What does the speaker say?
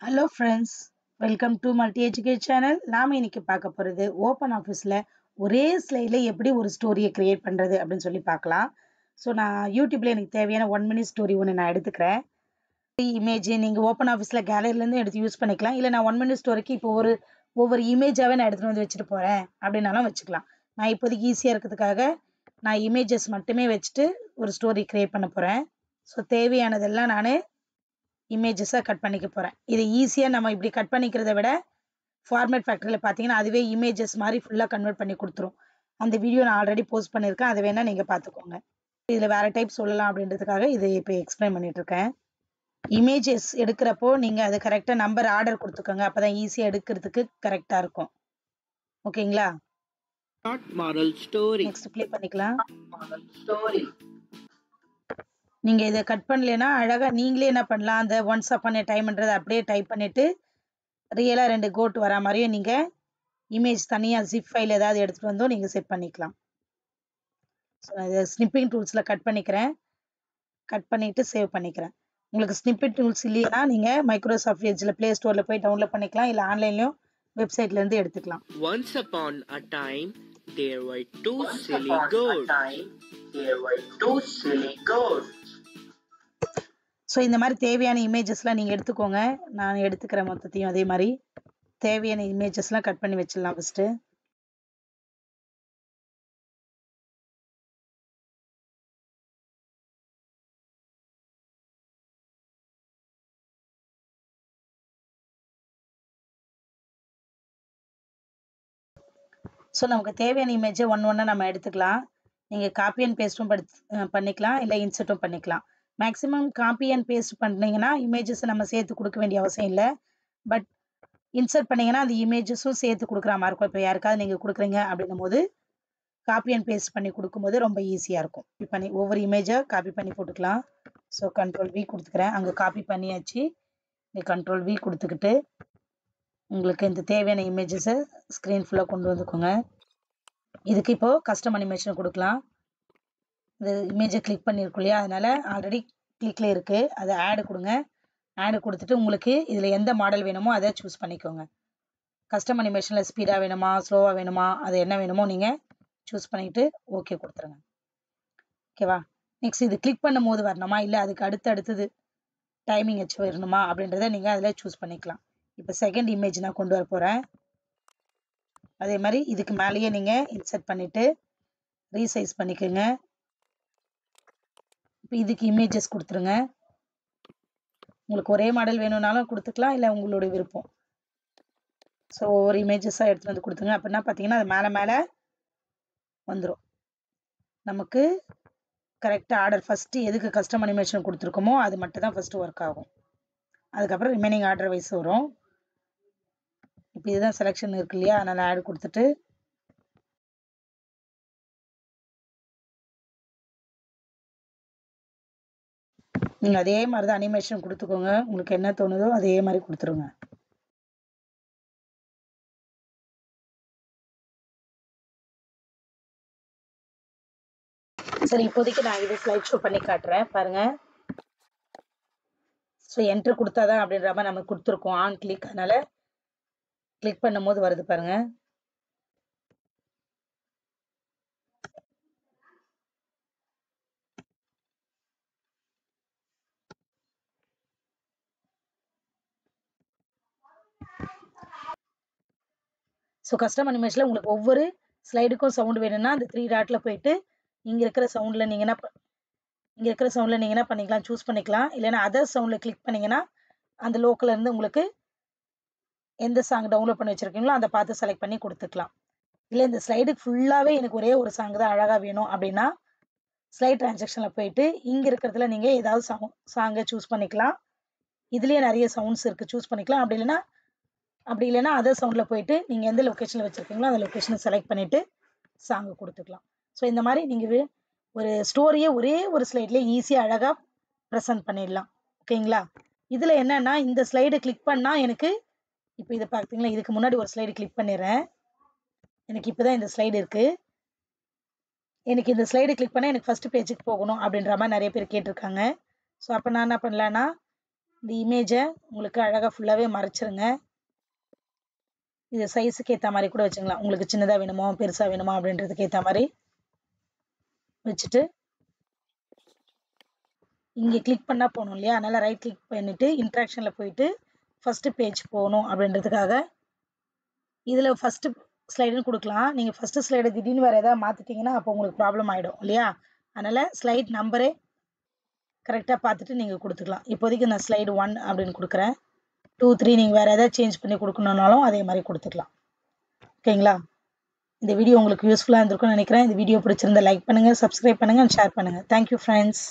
Hello friends, welcome to multi educate channel. நாம் இன்னைக்கு பார்க்க போகிறது ஓப்பன் ஆஃபீஸில் ஒரே ஸ்லைடில் எப்படி ஒரு ஸ்டோரியை க்ரியேட் பண்ணுறது அப்படின்னு சொல்லி பார்க்கலாம். ஸோ நான் யூடியூப்பில் எனக்கு தேவையான 1 minute ஸ்டோரி ஒன்று நான் எடுத்துக்கிறேன். இமேஜ் நீங்கள் ஓப்பன் ஆஃபீஸில் கேலரிலேருந்து எடுத்து யூஸ் பண்ணிக்கலாம். இல்லை நான் 1 minute ஸ்டோரிக்கு இப்போ ஒவ்வொரு இமேஜாகவே நான் எடுத்துகிட்டு வந்து வச்சுட்டு போகிறேன் அப்படின்னாலும் வச்சுக்கலாம். நான் இப்போதைக்கு ஈஸியாக இருக்கிறதுக்காக நான் இமேஜஸ் மட்டுமே வச்சுட்டு ஒரு ஸ்டோரி க்ரியேட் பண்ண போகிறேன். ஸோ தேவையானதெல்லாம் நான் இமேஜஸாக கட் பண்ணிக்க போகிறேன். இதை ஈஸியாக நம்ம இப்படி கட் பண்ணிக்கிறத விட ஃபார்மேட் ஃபேக்டரியில் பார்த்தீங்கன்னா அதுவே இமேஜஸ் மாதிரி ஃபுல்லாக கன்வெர்ட் பண்ணி கொடுத்துரும். அந்த வீடியோ நான் ஆல்ரெடி போஸ்ட் பண்ணியிருக்கேன், அதை வேணால் நீங்கள் பார்த்துக்கோங்க. இதில் வேறு டைப் சொல்லலாம் அப்படின்றதுக்காக இது இப்போ எக்ஸ்பிளைன் பண்ணிகிட்ருக்கேன். இமேஜஸ் எடுக்கிறப்போ நீங்கள் அது கரெக்டாக நம்பர் ஆர்டர் கொடுத்துக்கோங்க, அப்போ தான் ஈஸியாக எடுக்கிறதுக்கு கரெக்டாக இருக்கும். ஓகேங்களா? நெக்ஸ்ட் ப்ளே பண்ணிக்கலாம். நீங்கள் இதை கட் பண்ணலைன்னா அழகாக நீங்களே என்ன பண்ணலாம், அந்த ஒன்ஸ் அப்பான் எ டைம்ன்றதை அப்படியே டைப் பண்ணிவிட்டு ரியலாக 2 கோட் வரா மாதிரியும் நீங்கள் இமேஜ் தனியாக ஜிப் ஃபைல் ஏதாவது எடுத்துகிட்டு வந்தோம் நீங்கள் செட் பண்ணிக்கலாம். ஸோ நான் இதை ஸ்னிப்பிங் டூல்ஸில் கட் பண்ணிக்கிறேன். கட் பண்ணிவிட்டு சேவ் பண்ணிக்கிறேன். உங்களுக்கு ஸ்னிப்பிங் டூல்ஸ் இல்லையா நீங்கள் மைக்ரோசாஃப்ட் எட்ஜில் ப்ளே ஸ்டோரில் போய் டவுன்லோட் பண்ணிக்கலாம், இல்லை ஆன்லைன்லையும் வெப்சைட்லேருந்து எடுத்துக்கலாம். Once upon a time, there were two silly goats. So இந்த மாதிரி தேவையான இமேஜஸ்லாம் நீங்கள் எடுத்துக்கோங்க. நான் எடுத்துக்கிற மொத்தத்தையும் அதே மாதிரி தேவையான இமேஜஸ்லாம் கட் பண்ணி வச்சிடலாம் ஃபஸ்ட்டு. ஸோ நமக்கு தேவையான இமேஜை ஒன்று நம்ம எடுத்துக்கலாம். நீங்கள் காப்பி அண்ட் பேஸ்ட்டும் பண்ணிக்கலாம், இல்லை இன்சர்ட்டும் பண்ணிக்கலாம். மேக்ஸிமம் காப்பி அண்ட் பேஸ்ட் பண்ணிங்கன்னா இமேஜஸை நம்ம சேர்த்து கொடுக்க வேண்டிய அவசியம் இல்லை. பட் இன்சர்ட் பண்ணிங்கன்னா அந்த இமேஜஸும் சேர்த்து கொடுக்குற மாதிரி இருக்கும். இப்போ யாருக்காவது நீங்கள் கொடுக்குறீங்க அப்படின்னும் போது காப்பி அண்ட் பேஸ்ட் பண்ணி கொடுக்கும்போது ரொம்ப ஈஸியாக இருக்கும். பண்ணி ஒவ்வொரு இமேஜாக காப்பி பண்ணி போட்டுக்கலாம். ஸோ Ctrl+V கொடுத்துக்கிறேன். அங்கே காப்பி பண்ணியாச்சு. இந்த Ctrl+V கொடுத்துக்கிட்டு உங்களுக்கு இந்த தேவையான இமேஜஸை ஸ்க்ரீன் ஃபுல்லாக கொண்டு வந்துக்கோங்க. இதுக்கு இப்போது கஸ்டம் அனிமேஷன் கொடுக்கலாம். இந்த இமேஜை கிளிக் பண்ணியிருக்கோம் இல்லையா, அதனால் ஆல்ரெடி கிளிக்கில் இருக்குது, அதை ஆடு கொடுங்க. ஆடு கொடுத்துட்டு உங்களுக்கு இதில் எந்த மாடல் வேணுமோ அதை சூஸ் பண்ணிக்கோங்க. கஸ்டம் அனிமேஷனில் ஸ்பீடாக வேணுமா ஸ்லோவாக வேணுமா அது என்ன வேணுமோ நீங்கள் சூஸ் பண்ணிவிட்டு ஓகே கொடுத்துருங்க. ஓகேவா? நெக்ஸ்ட் இது கிளிக் பண்ணும் போது வரணுமா இல்லை அதுக்கு அடுத்தது டைமிங் வச்சு வரணுமா அப்படின்றத நீங்கள் அதில் சூஸ் பண்ணிக்கலாம். இப்போ செகண்ட் இமேஜ் நான் கொண்டு வர போகிறேன். அதே மாதிரி இதுக்கு மேலேயே நீங்கள் இன்சர்ட் பண்ணிவிட்டு ரீசைஸ் பண்ணிக்கோங்க. இப்போ இதுக்கு இமேஜஸ் கொடுத்துருங்க. உங்களுக்கு ஒரே மாடல் வேணும்னாலும் கொடுத்துக்கலாம், இல்லை உங்களுடைய விருப்பம். ஸோ ஒவ்வொரு இமேஜஸாக எடுத்துகிட்டு வந்து கொடுத்துங்க. அப்படின்னா பார்த்தீங்கன்னா அது மேலே வந்துடும். நமக்கு கரெக்டாக ஆர்டர் ஃபஸ்ட்டு எதுக்கு கஸ்டம் அனிமேஷன் கொடுத்துருக்கோமோ அது மட்டும் தான் ஃபஸ்ட்டு ஒர்க் ஆகும். அதுக்கப்புறம் ரிமைனிங் ஆர்டர் வைஸ் வரும். இப்போ இதுதான் செலெக்ஷன் இருக்கு இல்லையா, அதனால் ஆட் கொடுத்துட்டு நீங்கள் அதே மாதிரி தான் அனிமேஷன் கொடுத்துக்கோங்க. உங்களுக்கு என்ன தோணுதோ அதே மாதிரி கொடுத்துருங்க. சரி, இப்போதைக்கு நான் இது ஸ்லைட் ஷோ பண்ணி காட்டுறேன் பாருங்கள். ஸோ என்ட்ரு கொடுத்தாதான் அப்படின்ற மாதிரி நம்ம கொடுத்துருக்கோம் ஆன் கிளிக், அதனால் கிளிக் பண்ணும் போது வருது பாருங்கள். ஸோ கஸ்டம் அனிமேஷனில் உங்களுக்கு ஒவ்வொரு ஸ்லைடுக்கும் சவுண்டு வேணும்னா அந்த 3 டாட்டில் போயிட்டு இங்கே இருக்கிற சவுண்டில் நீங்கள் என்ன பண்ணிக்கலாம், சூஸ் பண்ணிக்கலாம். இல்லைன்னா அதர் சவுண்டில் கிளிக் பண்ணிங்கன்னா அந்த லோக்கலில் இருந்து உங்களுக்கு எந்த சாங் டவுன்லோட் பண்ணி வச்சுருக்கீங்களோ அதை பார்த்து செலக்ட் பண்ணி கொடுத்துக்கலாம். இல்லை இந்த ஸ்லைடுக்கு ஃபுல்லாகவே எனக்கு ஒரே ஒரு சாங் தான் அழகாக வேணும் அப்படின்னா ஸ்லைட் டிரான்சாக்ஷனில் போயிட்டு இங்கே இருக்கிறதுல நீங்கள் ஏதாவது சாங்கை சூஸ் பண்ணிக்கலாம். இதுலேயே நிறைய சவுண்ட்ஸ் இருக்குது, சூஸ் பண்ணிக்கலாம். அப்படி இல்லைன்னா அதர் சவுண்டில் போயிட்டு நீங்கள் எந்த லொக்கேஷனில் வச்சுருக்கீங்களோ அந்த லொக்கேஷனை செலக்ட் பண்ணிவிட்டு சாங்கை கொடுத்துக்கலாம். ஸோ இந்த மாதிரி நீங்கள் ஒரு ஸ்டோரியை ஒரே ஒரு ஸ்லைட்லேயே ஈஸியாக அழகாக ப்ரெசென்ட் பண்ணிடலாம். ஓகேங்களா? இதில் என்னென்னா இந்த ஸ்லைடு கிளிக் பண்ணால் எனக்கு இப்போ இதை பார்த்தீங்களா, இதுக்கு முன்னாடி ஒரு ஸ்லைடு கிளிக் பண்ணிடுறேன். எனக்கு இப்போ தான் இந்த ஸ்லைடு இருக்குது. எனக்கு இந்த ஸ்லைடு கிளிக் பண்ணால் எனக்கு ஃபஸ்ட்டு பேஜுக்கு போகணும் அப்படின்ற மாதிரி நிறைய பேர் கேட்டிருக்காங்க. ஸோ அப்போ நான் என்ன பண்ணலான்னா இந்த இமேஜை உங்களுக்கு அழகாக ஃபுல்லாகவே மறைச்சிருங்க. இது சைஸுக்கு ஏற்ற மாதிரி கூட வச்சுக்கலாம். உங்களுக்கு சின்னதாக வேணுமோ பெருசாக வேணுமா அப்படின்றதுக்கு ஏற்ற மாதிரி வச்சுட்டு இங்கே கிளிக் பண்ணால் போகணும் இல்லையா, அதனால் ரைட் கிளிக் பண்ணிவிட்டு இன்ட்ராக்ஷனில் போயிட்டு ஃபஸ்ட்டு பேஜ் போகணும் அப்படின்றதுக்காக இதில் ஃபஸ்ட்டு ஸ்லைடுன்னு கொடுக்கலாம். நீங்கள் ஃபஸ்ட்டு ஸ்லைடை திடீர்னு வேறு எதாவது மாற்றிட்டிங்கன்னா அப்போ உங்களுக்கு ப்ராப்ளம் ஆகிடும் இல்லையா, அதனால் ஸ்லைட் நம்பரே கரெக்டாக பார்த்துட்டு நீங்கள் கொடுத்துக்கலாம். இப்போதைக்கு நான் ஸ்லைடு 1 அப்படின்னு கொடுக்குறேன். 2, 3 நீங்கள் வேறு எதாவது சேஞ்ச் பண்ணி கொடுக்கணுன்னாலும் அதே மாதிரி கொடுத்துக்கலாம். ஓகேங்களா? இந்த வீடியோ உங்களுக்கு யூஸ்ஃபுல்லாக இருந்திருக்கும்னு நினைக்கிறேன். இந்த வீடியோ பிடிச்சிருந்தா லைக் பண்ணுங்கள், சப்ஸ்கிரைப் பண்ணுங்கள், ஷேர் பண்ணுங்கள். Thank you friends.